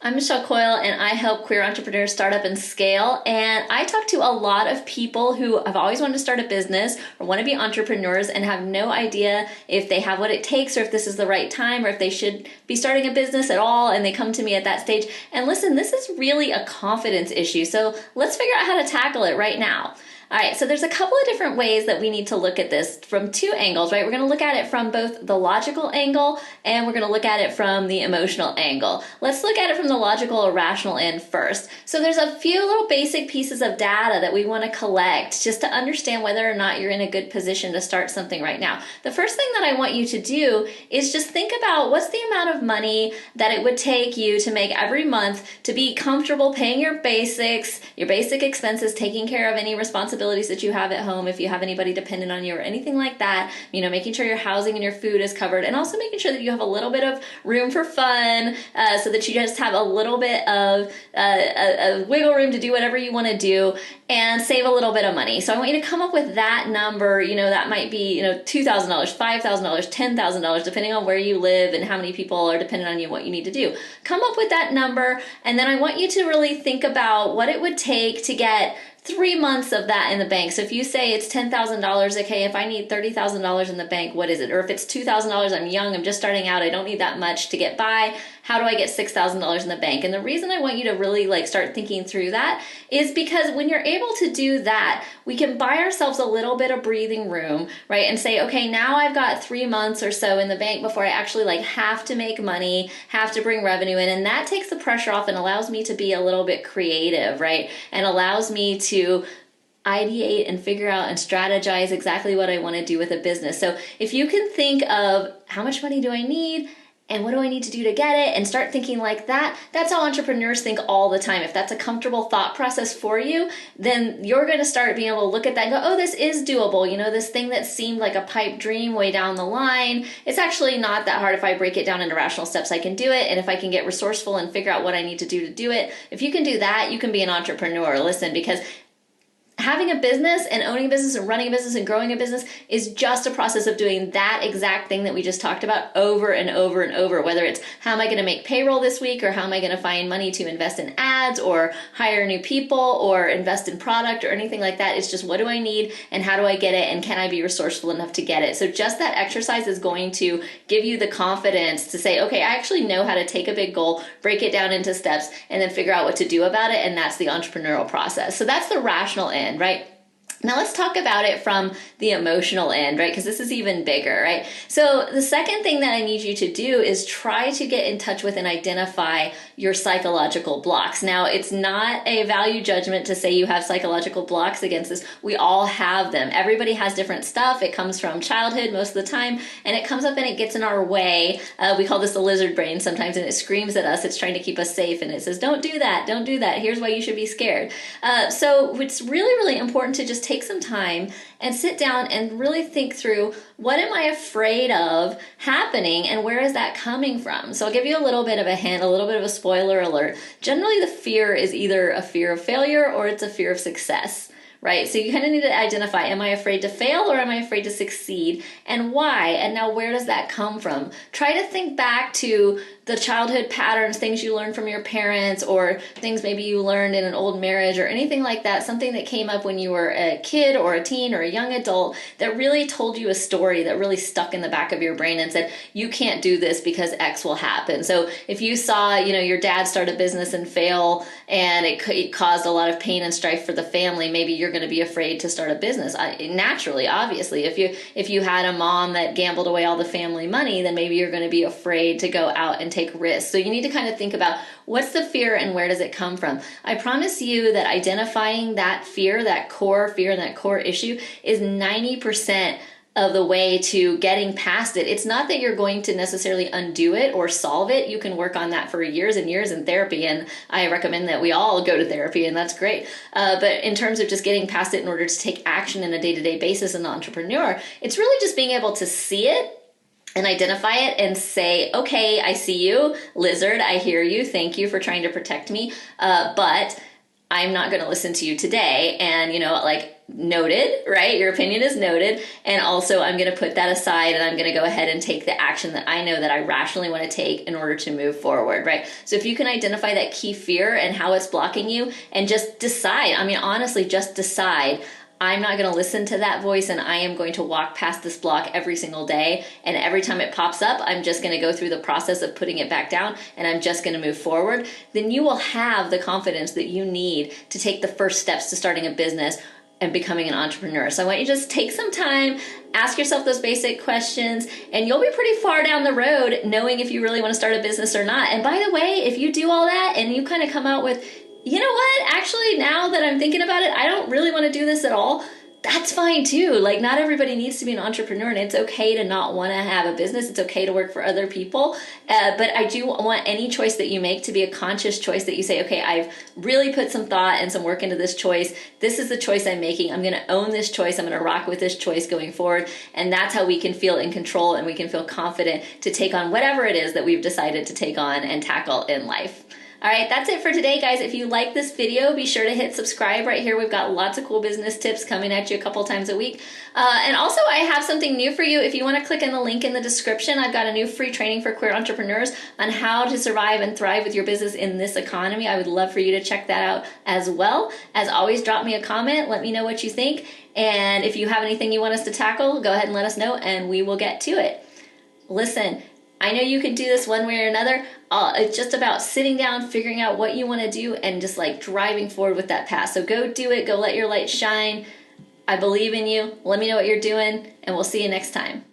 I'm Michelle Coyle, and I help queer entrepreneurs start up and scale. And I talk to a lot of people who have always wanted to start a business or want to be entrepreneurs and have no idea if they have what it takes or if this is the right time or if they should be starting a business at all. And they come to me at that stage. And listen, this is really a confidence issue. So let's figure out how to tackle it right now. All right, so there's a couple of different ways that we need to look at this from two angles, right? We're going to look at it from both the logical angle and we're going to look at it from the emotional angle. Let's look at it from the logical or rational end first. So there's a few little basic pieces of data that we want to collect just to understand whether or not you're in a good position to start something right now. The first thing that I want you to do is just think about what's the amount of money that it would take you to make every month to be comfortable paying your basics, your basic expenses, taking care of any responsibilities that you have at home if you have anybody dependent on you or anything like that, making sure your housing and your food is covered, and also making sure that you have a little bit of room for fun so that you just have a little bit of a wiggle room to do whatever you want to do and save a little bit of money. So I want you to come up with that number. That might be $2,000, $5,000, $10,000, depending on where you live and how many people are dependent on you, what you need to do. Come up with that number, and then I want you to really think about what it would take to get 3 months of that in the bank. So if you say it's $10,000, okay, if I need $30,000 in the bank, what is it? Or if it's $2,000, I'm young, I'm just starting out, I don't need that much to get by. How do I get $6,000 in the bank? And the reason I want you to really start thinking through that is because when you're able to do that, we can buy ourselves a little bit of breathing room, right? And say, okay, now I've got 3 months or so in the bank before I actually have to make money, have to bring revenue in. And that takes the pressure off and allows me to be a little bit creative, right? And allows me to ideate and figure out and strategize exactly what I want to do with a business. So if you can think of how much money do I need and what do I need to do to get it, and start thinking like that, that's how entrepreneurs think all the time. If that's a comfortable thought process for you, then you're going to start being able to look at that and go, oh, this is doable. This thing that seemed like a pipe dream way down the line, it's actually not that hard. If I break it down into rational steps, I can do it. And if I can get resourceful and figure out what I need to do it, if you can do that, you can be an entrepreneur. Listen, because having a business and owning a business and running a business and growing a business is just a process of doing that exact thing that we just talked about over and over and over, whether it's how am I going to make payroll this week, or how am I going to find money to invest in ads or hire new people or invest in product or anything like that. It's just what do I need and how do I get it and can I be resourceful enough to get it? So just that exercise is going to give you the confidence to say, okay, I actually know how to take a big goal, break it down into steps, and then figure out what to do about it. And that's the entrepreneurial process. So that's the rational end. Right? Now let's talk about it from the emotional end, right? Because this is even bigger, right? So the second thing that I need you to do is try to get in touch with and identify your psychological blocks. Now, it's not a value judgment to say you have psychological blocks against this. We all have them. Everybody has different stuff. It comes from childhood most of the time, and it comes up and it gets in our way. We call this the lizard brain sometimes, and it screams at us. It's trying to keep us safe, and it says, don't do that. Don't do that. Here's why you should be scared. So it's really, really important to just take some time and sit down and really think through, what am I afraid of happening and where is that coming from? So I'll give you a little bit of a hint, a little bit of a spoiler alert. Generally, the fear is either a fear of failure or it's a fear of success. Right? So you kind of need to identify, am I afraid to fail or am I afraid to succeed, and why? And now where does that come from? Try to think back to the childhood patterns, things you learned from your parents, or things maybe you learned in an old marriage or anything like that, something that came up when you were a kid or a teen or a young adult that really told you a story that really stuck in the back of your brain and said, you can't do this because X will happen. So if you saw, your dad start a business and fail and it caused a lot of pain and strife for the family, maybe you're going to be afraid to start a business. Naturally, obviously, if you had a mom that gambled away all the family money, then maybe you're going to be afraid to go out and take risks. So you need to kind of think about, what's the fear and where does it come from? I promise you that identifying that fear, that core fear and that core issue is 90% of the way to getting past it. It's not that you're going to necessarily undo it or solve it. You can work on that for years and years in therapy, and I recommend that we all go to therapy, and that's great. But in terms of just getting past it in order to take action in a day-to-day basis as an entrepreneur, it's really just being able to see it and identify it and say, okay, I see you, lizard, I hear you, thank you for trying to protect me, but I'm not going to listen to you today. And, like, noted, right? Your opinion is noted. And also, I'm going to put that aside and I'm going to go ahead and take the action that I know that I rationally want to take in order to move forward, right? So if you can identify that key fear and how it's blocking you and just decide, honestly, just decide, I'm not going to listen to that voice and I am going to walk past this block every single day. And every time it pops up, I'm just going to go through the process of putting it back down and I'm just going to move forward. Then you will have the confidence that you need to take the first steps to starting a business and becoming an entrepreneur. So I want you to just take some time, ask yourself those basic questions, and you'll be pretty far down the road knowing if you really want to start a business or not. And by the way, if you do all that and you kind of come out with, you know what, actually, now that I'm thinking about it, I don't really want to do this at all, that's fine too. Like, not everybody needs to be an entrepreneur, and it's okay to not want to have a business. It's okay to work for other people. But I do want any choice that you make to be a conscious choice that you say, okay, I've really put some thought and some work into this choice. This is the choice I'm making. I'm going to own this choice. I'm going to rock with this choice going forward. And that's how we can feel in control and we can feel confident to take on whatever it is that we've decided to take on and tackle in life. All right, that's it for today, guys. If you like this video, be sure to hit subscribe right here. We've got lots of cool business tips coming at you a couple times a week. And also, I have something new for you. If you want to click on the link in the description, I've got a new free training for queer entrepreneurs on how to survive and thrive with your business in this economy. I would love for you to check that out as well. As always, drop me a comment. Let me know what you think. And if you have anything you want us to tackle, go ahead and let us know, and we will get to it. Listen, I know you can do this one way or another. It's just about sitting down, figuring out what you want to do, and just like driving forward with that path. So go do it. Go let your light shine. I believe in you. Let me know what you're doing, and we'll see you next time.